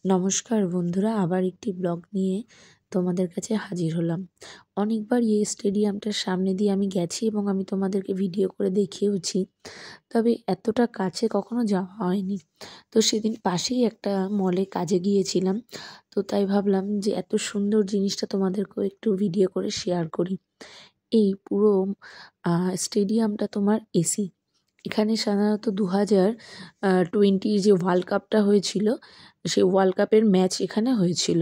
নমস্কার বন্ধুরা, আবার একটি ব্লগ নিয়ে তোমাদের কাছে হাজির হলাম। অনেকবার এই স্টেডিয়ামটার সামনে দিয়ে আমি গেছি এবং আমি তোমাদেরকে ভিডিও করে দেখিয়েওছি, তবে এতটা কাছে কখনো যাওয়া হয়নি। তো সেদিন পাশেই একটা মলে কাজে গিয়েছিলাম, তো তাই ভাবলাম যে এত সুন্দর জিনিসটা তোমাদেরকেও একটু ভিডিও করে শেয়ার করি। এই পুরো স্টেডিয়ামটা তোমার এসি। এখানে সাধারণত 2020 যে ওয়ার্ল্ড কাপটা হয়েছিল, সেই ওয়ার্ল্ড কাপের ম্যাচ এখানে হয়েছিল।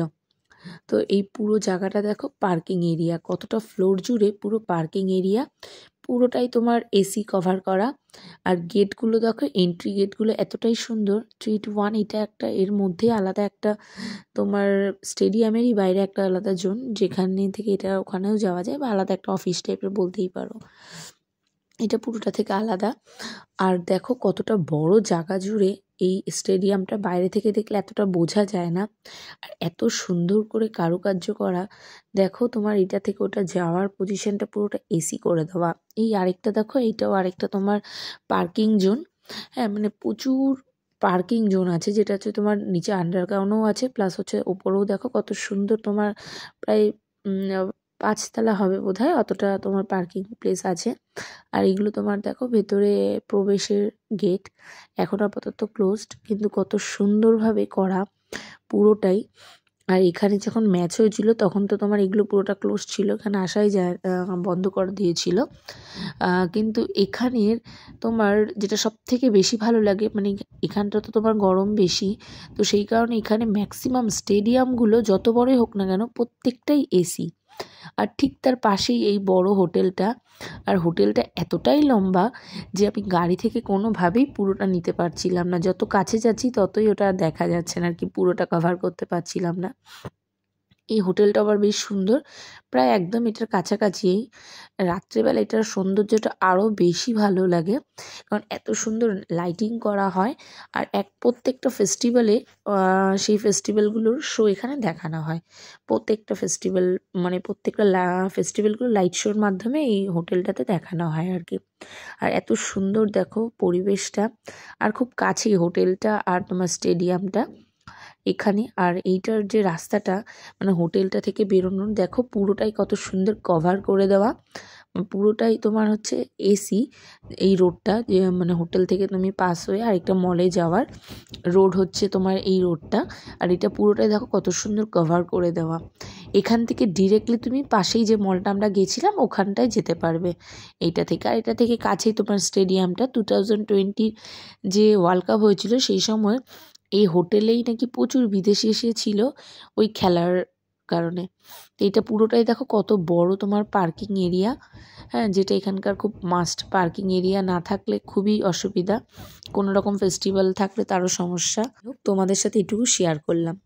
তো এই পুরো জায়গাটা দেখো, পার্কিং এরিয়া, কতটা ফ্লোর জুড়ে পুরো পার্কিং এরিয়া, পুরোটাই তোমার এসি কভার করা। আর গেটগুলো দেখো, এন্ট্রি গেটগুলো এতটাই সুন্দর। 3-1 এটা একটা, এর মধ্যে আলাদা একটা তোমার স্টেডিয়ামেরই বাইরে একটা আলাদা জোন, যেখানে থেকে এটা ওখানেও যাওয়া যায়, বা আলাদা একটা অফিস টাইপের বলতেই পারো। এটা পুরোটা থেকে আলাদা। আর দেখো কতটা বড় জায়গা জুড়ে এই স্টেডিয়ামটা, বাইরে থেকে দেখলে এতটা বোঝা যায় না। আর এত সুন্দর করে কারুকার্য করা। দেখো তোমার এটা থেকে ওটা যাওয়ার পজিশনটা পুরোটা এসি করে দেওয়া। এই আরেকটা দেখো, এইটাও আরেকটা তোমার পার্কিং জোন। হ্যাঁ, মানে প্রচুর পার্কিং জোন আছে, যেটা হচ্ছে তোমার নিচে আন্ডারগ্রাউন্ডও আছে, প্লাস হচ্ছে ওপরেও দেখো কত সুন্দর তোমার প্রায় 5 তলা হবে বোধহয়, অতটা তোমার পার্কিং প্লেস আছে। আর এগুলো তোমার দেখো ভেতরে প্রবেশের গেট, এখন আপাতত ক্লোজড, কিন্তু কত সুন্দরভাবে করা পুরোটাই। আর এখানে যখন ম্যাচ হয়েছিল তখন তো তোমার এগুলো পুরোটা ক্লোজ ছিল, এখানে আসাই যায়, বন্ধ করে দিয়েছিল। কিন্তু এখানের তোমার যেটা সব থেকে বেশি ভালো লাগে, মানে এখানটা তো তোমার গরম বেশি, তো সেই কারণে এখানে ম্যাক্সিমাম স্টেডিয়ামগুলো যত বড়ই হোক না কেন প্রত্যেকটাই এসি। আর ঠিক তার পাশেই এই বড় হোটেলটা। আর হোটেলটা এতটাই লম্বা যে আমি গাড়ি থেকে কোনোভাবেই পুরোটা নিতে পারছিলাম না, যত কাছে যাচ্ছি ততই ওটা দেখা যাচ্ছে না আর কি, পুরোটা কভার করতে পারছিলাম না। এই হোটেলটা আবার বেশ সুন্দর, প্রায় একদম এটার কাছাকাছি। রাত্রেবেলা এটার সৌন্দর্যটা আরও বেশি ভালো লাগে, কারণ এত সুন্দর লাইটিং করা হয়। আর প্রত্যেকটা ফেস্টিভ্যালে সেই ফেস্টিভ্যালগুলোর শো এখানে দেখানো হয়। প্রত্যেকটা ফেস্টিভ্যাল, মানে প্রত্যেকটা ফেস্টিভ্যালগুলো লাইট শোর মাধ্যমে এই হোটেলটাতে দেখানো হয় আর কি। আর এত সুন্দর দেখো পরিবেশটা, আর খুব কাছেই হোটেলটা আর তোমার স্টেডিয়ামটা এখানে। আর এইটার যে রাস্তাটা, মানে হোটেলটা থেকে বেরোনোর, দেখো পুরোটাই কত সুন্দর কভার করে দেওয়া, পুরোটাই তোমার হচ্ছে এসি। এই রোডটা যে মানে হোটেল থেকে তুমি পাস হয়ে আরেকটা মলে যাওয়ার রোড হচ্ছে তোমার এই রোডটা। আর এটা পুরোটাই দেখো কত সুন্দর কভার করে দেওয়া। এখান থেকে ডিরেক্টলি তুমি পাশেই যে মলটা আমরা গেছিলাম ওখানটায় যেতে পারবে এইটা থেকে। আর এটা থেকে কাছেই তোমার স্টেডিয়ামটা। 2020 যে ওয়ার্ল্ড কাপ হয়েছিল সেই সময় এই হোটেলেই নাকি প্রচুর বিদেশি এসেছিল ওই খেলার কারণে। তো এটা পুরোটাই দেখো কত বড় তোমার পার্কিং এরিয়া। হ্যাঁ, যেটা এখানকার খুব মাস্ট, পার্কিং এরিয়া না থাকলে খুবই অসুবিধা, কোনো রকম ফেস্টিভ্যাল থাকলে তারও সমস্যা। তোমাদের সাথে এটুকু শেয়ার করলাম।